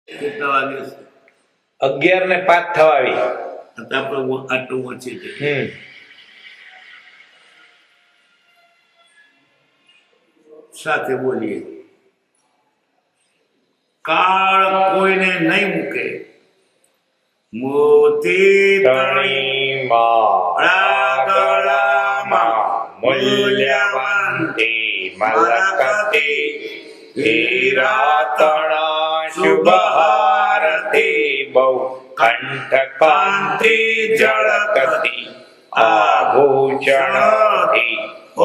કેટલા વાગે 11:05 થવા આવી. આપણે આટલું વાંચી છે. સાથે બોલીએ. કાળ કોઈને નહીં મૂકે, મોતી તણીમાં ગળામાં મૂલ્યવાન મલકતી હીરા તણા શુભ હારતી બહુ કંઠ કાંતિ જળકતી આભૂષણથી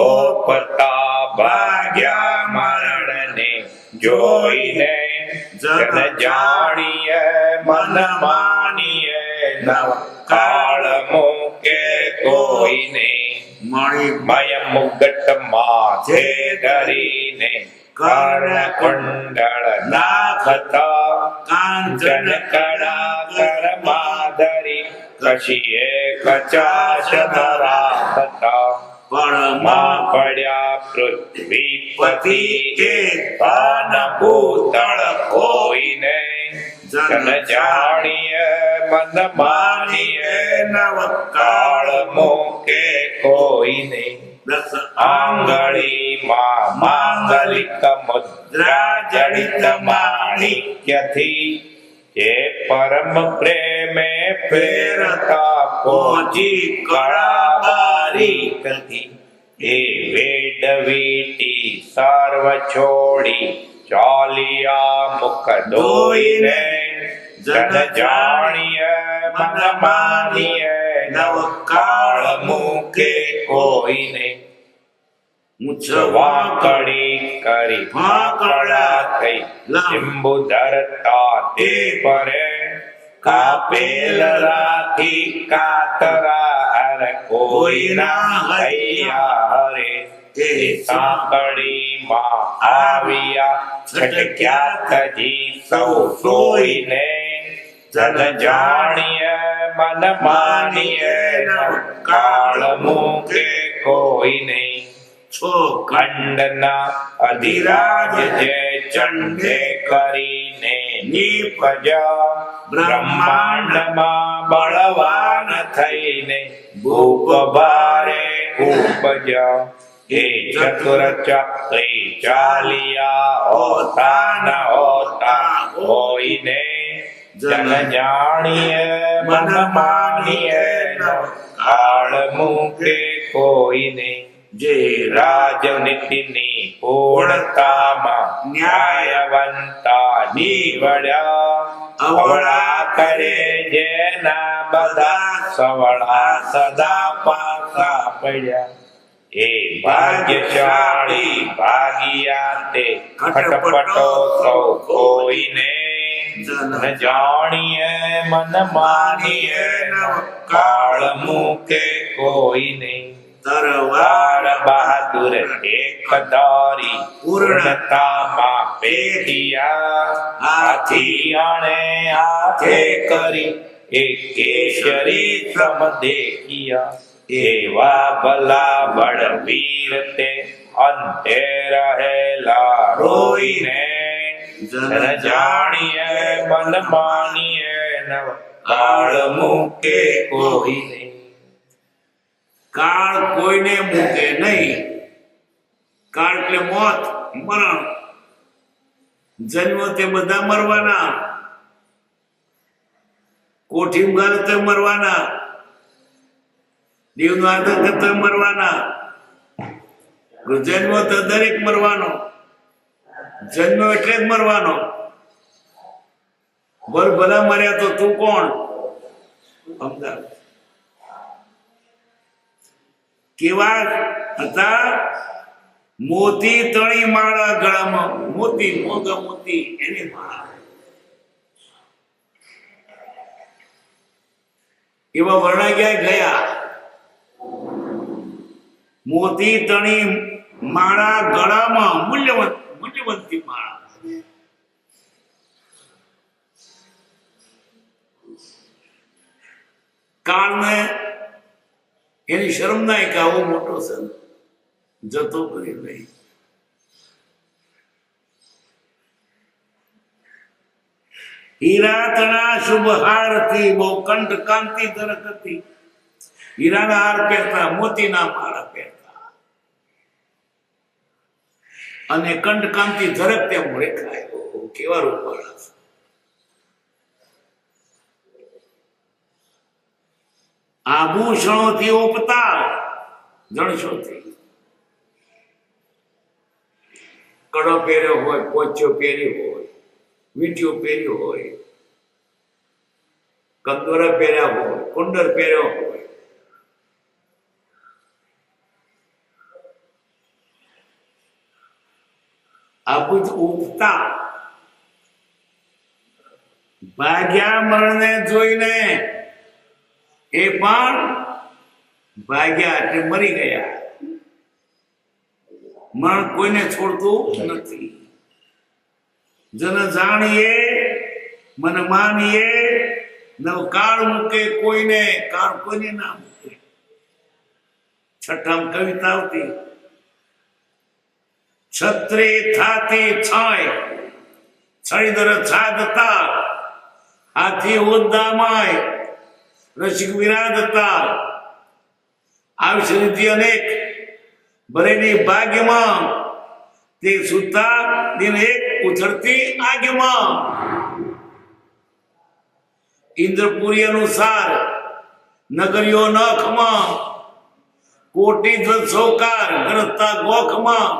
ઓપતા ભાગ્યા મરણને જોઈને જન જાણીએ મન માનીએ નવ કાળ મૂકે કોઈને મય મુગટ માથે ધરીને કર્ણ કુંડળ નાખતા કાંચન કડા કરમાં ધરી કશીએ કચાશ રાખતા પળમાં પડ્યા પૃથ્વીપતિ કે પાન ભૂતળ કોઈને જન જાણીએ મન માનીએ નવ કાળ મૂકે કોઈને આંગળીમાં માંગલિક મુદ્રા જડિત માણિક્યથી જે પરમ પ્રેમે પ્રેરતા પહોંચી કળા બારીકથી એ વેદ વીટી સર્વ છોડી ચાલિયા મુખ ધોઈને જન જાણીએ મન માનીએ નવ કાળ મૂકે કોઈને વાંકડી કરી ફાંકડા થઈ લીંબુ ધરતા તે પરે કાપેલ રાખી કાતરા કોઈના હૈયા હરે એ સાંકળીમાં આવ્યા છટક્યા તજી સૌ સોઈને જન જાણીએ મન માનીએ કાળ મૂકે કોઈને છો ખંડના અધિરાજ જે ચંડે કરીને નિપજા બ્રહ્માંડમાં બળવાન થઈને ભૂપ ભારે ઉપજા એ ચતુર ચક્રી ચાલિયા હોતા ન હોતા હોઈને જન જાણીએ મન માનીએ કાળ મૂકે કોઈને જે રાજનીતિની પૂર્ણતામાં ન્યાયવંતા નીવડ્યા અવળા કરે જેના બધા સવળા સદા પાકા પડ્યા એ ભાગ્યશાળી ભાગિયા તે ખટપટો સૌ કોઈને જન જાણીએ મન માનીએ કાળ મૂકે કોઈને તરવાર બહાદુર એક દોરી પૂર્ણતામાં પેઢિયા હાથી અણે હાથે કરી એ કેસરી સમ દેખિયા એવા ભલા બળવીર તે અંતે રહેલા રોઈને જન જાણીએ મન માનીએ નવ કાળ મૂકે કોઈને કાળ કોઈને મૂકે નહીં. કાળ એટલે મોત, મરણ. જન્મ તે બધા મરવાના, કોઠી ગાલે તો મરવાના, દેવનો આદર કરતા મરવાના. જન્મ તો દરેક મરવાનો, જન્મ એટલે જ મરવાનો. બોલ બધા મર્યા તો તું કોણ? અમદાવાદ કેવા હતા? મોતી તણી માળા ગળામાં, મોતી મોગા મોતી એની માળા. એવા વર્ણા ક્યાંય ગયા? મોતી તણી માળા ગળામાં, મૂલ્યવંતી માળા. કાળને એની શરમ ના કે આવો મોટો સંત જતો કરી નહીં. હીરા તણા શુભ હારથી બહુ કંઠ કાંતિ ધરક હતી. હીરાના હાર પહેરતા, મોતીના માળા પહેરતા અને કંઠ કાંતિ ધરક તેમ રેખાય. કેવા રૂપાળા છે. આભૂષણોથી ઓપતા, જણસોથી કડો પહેર્યો હોય, પોચ્યો પહેર્યો હોય, વીંટીઓ પહેર્યો હોય, કંદોરા પહેર્યા હોય, કુંડર પહેર્યો હોય, આ બધું ઉગતા. ભાગ્યા મરણને જોઈને એ પણ ભાગ્યા એટલે મરી ગયા. મરણ કોઈને છોડતું નથી. જન જાણીએ મન માનીએ, નવ કાળ મૂકે કોઈને, કાળ કોઈને ના મૂકે. છઠ્ઠામ કવિતા આવતી, છત્રી થાતી છાય છળીદર છાદતા, હાથી હોદ્દામાય રસિક વિરાદતા. આયુષ્ય નિધિ અનેક ભરેલી ભાગ્યમાં, તે સુતા દિન એક ઉછળતી આગમાં. ઇન્દ્રપુરી અનુસાર નગરીઓ નખમાં, કોટી ધ્વજ સૌકાર ગરજતા ગોખમાં.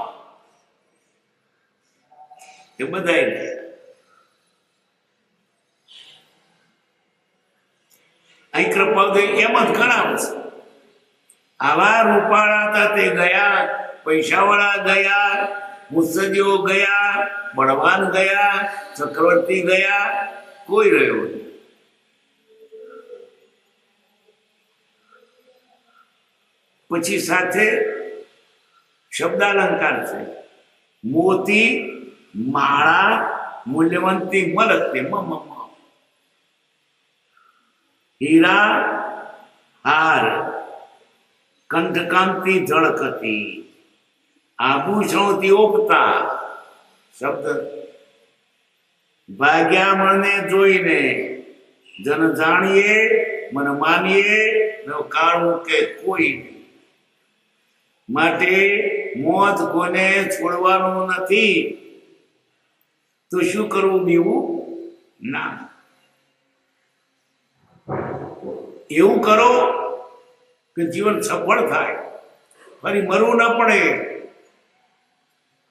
એ બધાય અહીં કૃપાલ એમ જ ઘણા છે. આવા રૂપાળા હતા તે ગયા, પૈસાવાળા ગયા, મુત્સદીઓ ગયા, બળવાન ગયા, ચક્રવર્તી ગયા, કોઈ રહ્યો નહીં. પછી સાથે શબ્દાલંકાર છે. મોતી માળા મૂલ્યવંતી મલક તે મમ, હીરા હાર કંઠકાંતિ ઝળકતી, આભૂષણોથી ઓપતા. શબ્દ ભાગ્યા મણને જોઈને, જન જાણીએ મન માનીએ, કાળ મૂકે કોઈ નહીં. માટે મોત કોને છોડવાનું નથી. તો શું કરવું? બીવું ના. એવું કરો કે જીવન સફળ થાય, ફરી મરવું ના પડે.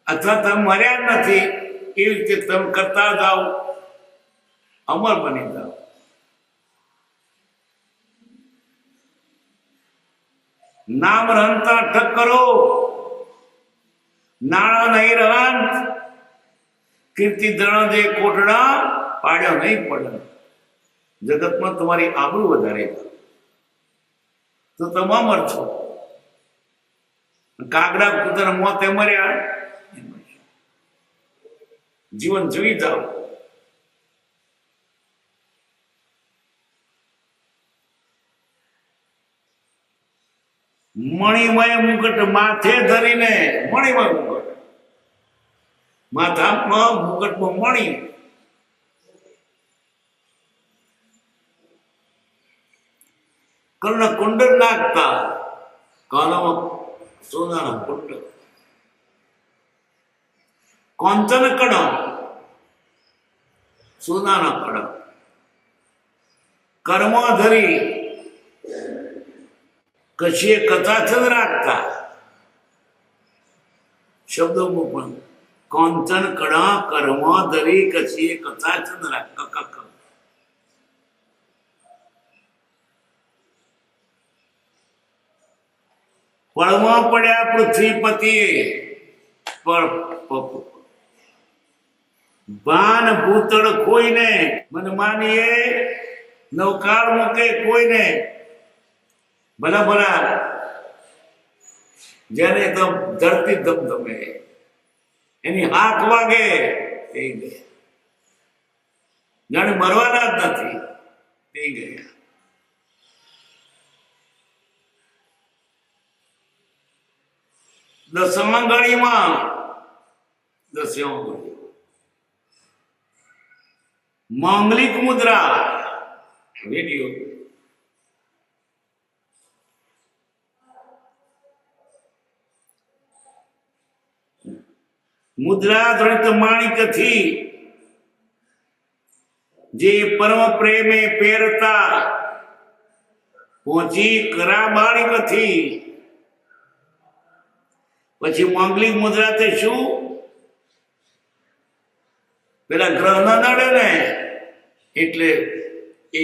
અથવા તમે મર્યા નથી એવી રીતે તમે કરતા જાઓ, અમર બની જાઓ. નામ રહનતા ઠક કરો, નાણા નહીં રહંત, કીર્તિ ધણ જે કોટડા પાડ્યો નહીં પડે. જગતમાં તમારી આબરૂ વધારે તો તમે અમર છો. કાગડા કૂતરા મોતે મર્યા, જીવન જીવી જાઓ. મણિમય મુકટ માથે ધરીને, મણિમય મુકટ માથામાં, મુકટમાં મણી. કર્ણ કુંડળ નાખતા, કાનમાં સોનાના કુંડળ. કોંચન કડમ, સોનાના કડમ. કર્મ ધરી કશીએ કથા છંદ રાખતા. શબ્દોમાં પણ કોંચન કડા કર્મ ધરી કશીએ કથા છંદ રાખતા. પળમાં પડ્યા પૃથ્વીપતિએ, ભાન ભૂતળ કોઈને, મન માનીએ નવકાળ મૂકે કોઈને. ભલા ભલા જેને તો ધરતી ધમધમે, એની હાથ વાગે તે ગયા. જાણે મરવાના જ નથી તે ગયા. દસમા ગણીમાં, દસમા ગણી માંગલિક મુદ્રા વિડીયો મુદ્રા ધૃત માણિકથી જે પરમ પ્રેમે પહેરતા પહોંચી કરા બાળીકથી. પછી માંગલિક મુદ્રા તે શું? પેલા ગ્રહ ના નડે ને એટલે એ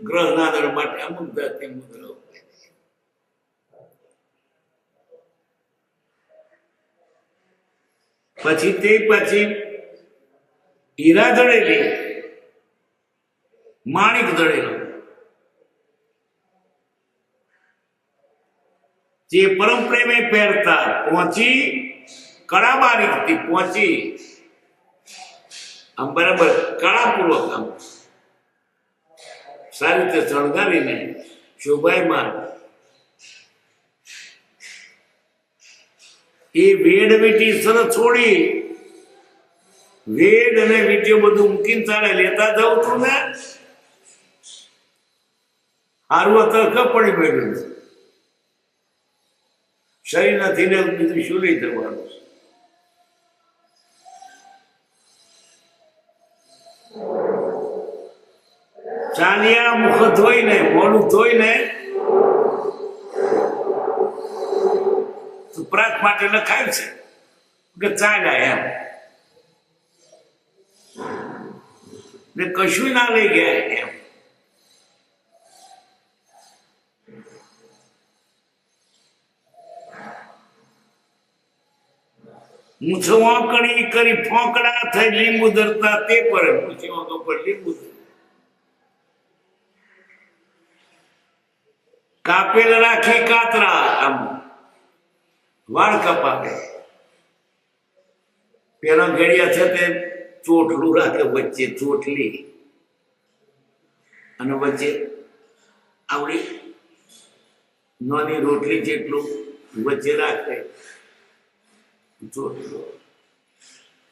ગ્રહ ના નડે માટે અમુક જાતની મુદ્રાઓ. પછી તે પછી હીરા દળેલી, માણિક દળેલો, જે પરમ પ્રેમે પહેરતા પહોંચી કળાબારીક થી પહોંચી આમ બરાબર કળાપૂર્વક આમ સારી રીતે શણગારીને શોભાયમાન એ વેડ વીટી સરસ છોડી વેડ અને વીટીઓ બધું મૂકીને તારે લેતા જાઉં છું ને હારું અત્યારે પડી પડ્યું છે. શરીર નથી ને બીજું શું લઈ જવાનું? ચાલિયા મુખ ધોઈને મોઢું ધોઈને પ્રાત માટે લખાય છે કે ચાલ્યા એમ ને કશું ના લઈ ગયા એમ. મૂછો વાંકણી કરી ફોંકડા થઈ લીંબુ ધરતા તે પર મૂછી વાંકો પર લીંબુ કાપેલ રાખી કાતરા આમ વાળ કપાવે. પેલા ઘડિયા છે તે ચોટલું રાખે વચ્ચે ચોટલી અને વચ્ચે આવડી નાની રોટલી જેટલું વચ્ચે રાખે ચોટલું.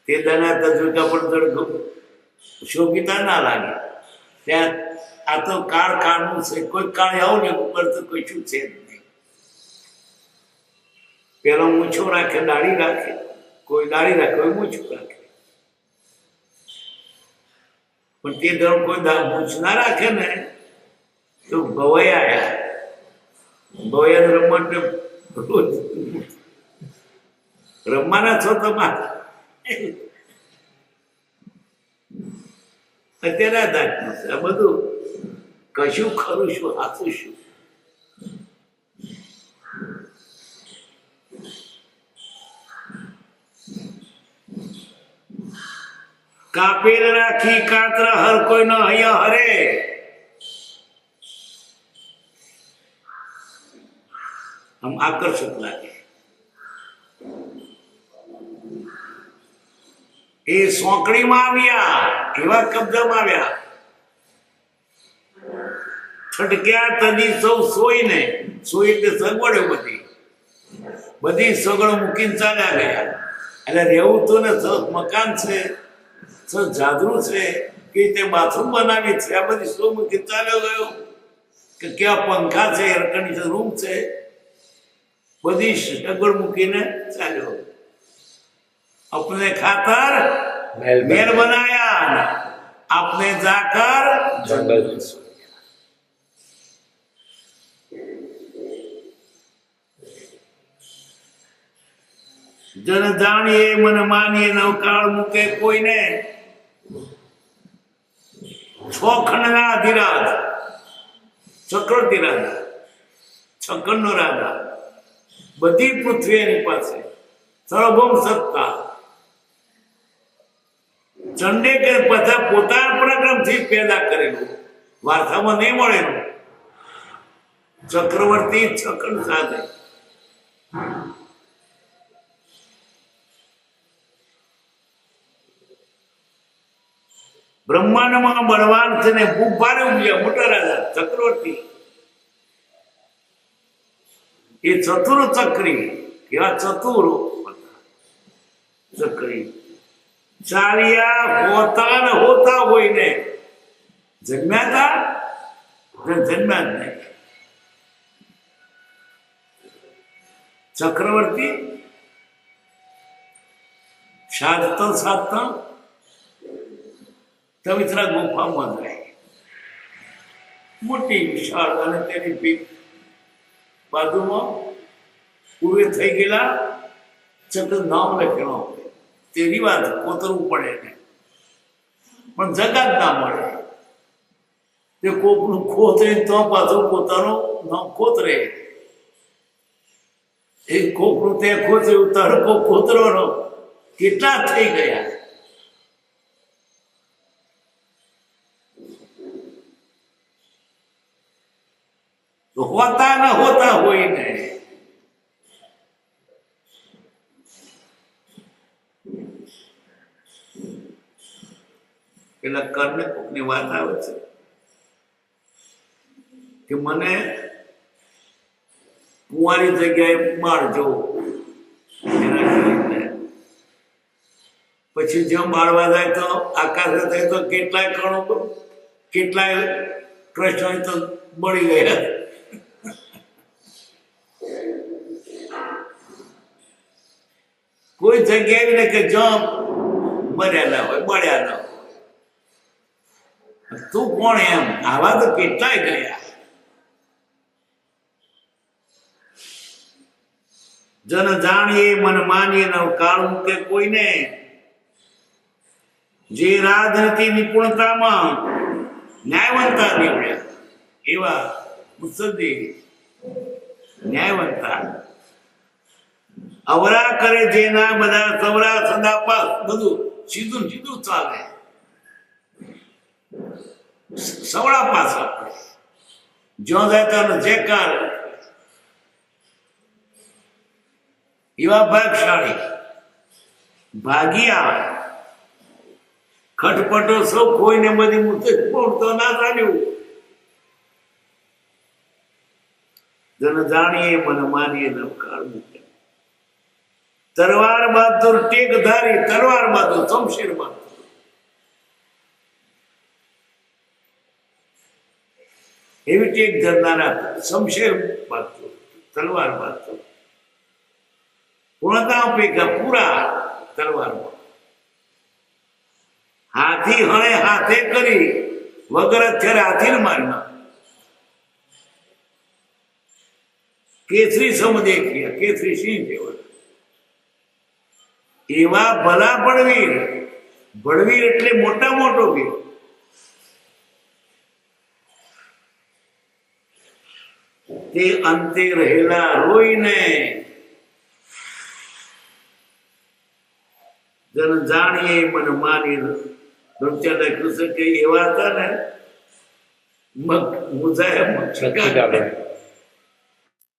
તે દાના તજુકા પણ શોભિતા ના લાગે. ત્યાં આ તો કાળ કાળનું છે. કોઈ કાળ આવું ને ઉપર તો કશું છે જ નહીં. પેલો મૂછો રાખે, દાઢી રાખે, કોઈ દાઢી રાખે, કોઈ મૂછું રાખે. પણ તે ધર્મ કોઈ મૂછ ના રાખે ને તો ભવાઈ આવ્યા. ભવાઈ રમત રોજ રમવાના છો તમારે અત્યારે દાખલું છે આ બધું. કશું ખરું શું હાથું શું? કાપેલ રાખી કાતરા હર કોઈ નો અહીંયા હરે. આમ આકર્ષક લાગે. એ સોંકણીમાં આવ્યા, એવા કબજામાં આવ્યા. છટક્યા તદી સૌ સોઈને, સોઈ એટલે સગવડે બધી બધી સગવડો મૂકીને ચાલ્યા ગયા. એટલે રહેવું તો ને સરસ મકાન છે, સરસ જાદરું છે, કે તે બાથરૂમ બનાવી છે, આ બધી સો મૂકીને ચાલ્યો ગયો. કે કેવા પંખા છે, એર કન્ડિશન રૂમ છે, બધી સગવડ મૂકીને ચાલ્યો. अपने खातर मेल बनाया, आपने जाकर जंगल में सो गया. जन जानिए मन मानिए नवकाल मुके कोई ने છોખંડના અધિરાજ ચક્રવર્તી રાજા, છક્કનનો રાજા, બધી પૃથ્વી એની પાસે, સર્વભૌમ સત્તા. ચંડે કે બધા પોતાના પરાક્રમથી પેદા કરેલું, વારસામાં નહીં મળેલું. ચક્રવર્તી છકન સાથે બ્રહ્માંડમાં બળવાન થઈને ભૂખ ભારે ઉગ્યા મોટા રાજા ચક્રવર્તી. એ ચતુર ચક્રી, કેવા ચતુર ચક્રી ચાલ્યા હોતા ને હોતા હોય ને જન્મ્યા હતા ને જન્મ્યા જ નહીં. ચક્રવર્તી સાધતા પવિત્ર ગુફામાં જાય. મોટી વિશાળ અને તેની પીઠ બાજુમાં પૂરે થઈ ગયેલા ચક્ર નામ લખેલો હોય. તેની વાત કોતરવું પડે ને પણ જગત ના મળે. તે કોકનું ખોતરે તો પાછું પોતાનું નામ ખોતરે. એ કોકનું તે ખોતર્યું તડકો ખોતરવાનો કેટલા થઈ ગયા. તો હોતા ન હોતા હોય ને પેલા કર્ણ કોકની વાત આવે છે કે મને કુંવારી જગ્યાએ મારજો. એના શરીરને પછી જ્યાં મારવા જાય તો આકાશ થાય તો કેટલાય કણો કેટલાય કૃષ્ણ તો બળી ગયા. કોઈ જગ્યાએ ને કે જ્યાં મર્યા ના હોય બળ્યા ના હોય. તું કોણ એમ આવા તો કેટલાય ગયા. જન જાણીએ મન માનીએ નવ કાળ મૂકે કોઈને. જે રાજનીતિ નિપુણતામાં ન્યાયવંતા નીવડ્યા એવા મુત્સદ્દી ન્યાયવંતા. અવરા કરે જેના બધા સવરા સદા પાસ બધું સીધું સીધું ચાલે. સવડા પાછા જ્યાં જાય તો જેકાર એવા ભાગશાળી ભાગ્યા. ખટપટો સૌ કોઈને બધી મુદ્દે તો ના ચાલ્યું. જન જાણીએ મને માનીએ નવકાર મૂકે. તરવાર બહાદુર ટેક ધારી તરવાર બહાદુર શમશેર બહાદુર. એવી ટેક ધરનારા શમશેર બહાદુર તલવાર બહાદુર. પૂર્ણતા અપેક્ષા પૂરા તલવારમાં. હાથી હણે હાથે કરી વગર અત્યારે હાથી મારના. કેસરી સમ દેખ્યા કેસરી સિંહ જેવા. એવા ભલા બળવીર. બળવીર એટલે મોટા મોટો વીર. તે અંતે રહેલા રોઈને. જન જાણીએ મને માની લખ્યું છે કે એવા હતા ને મુજાય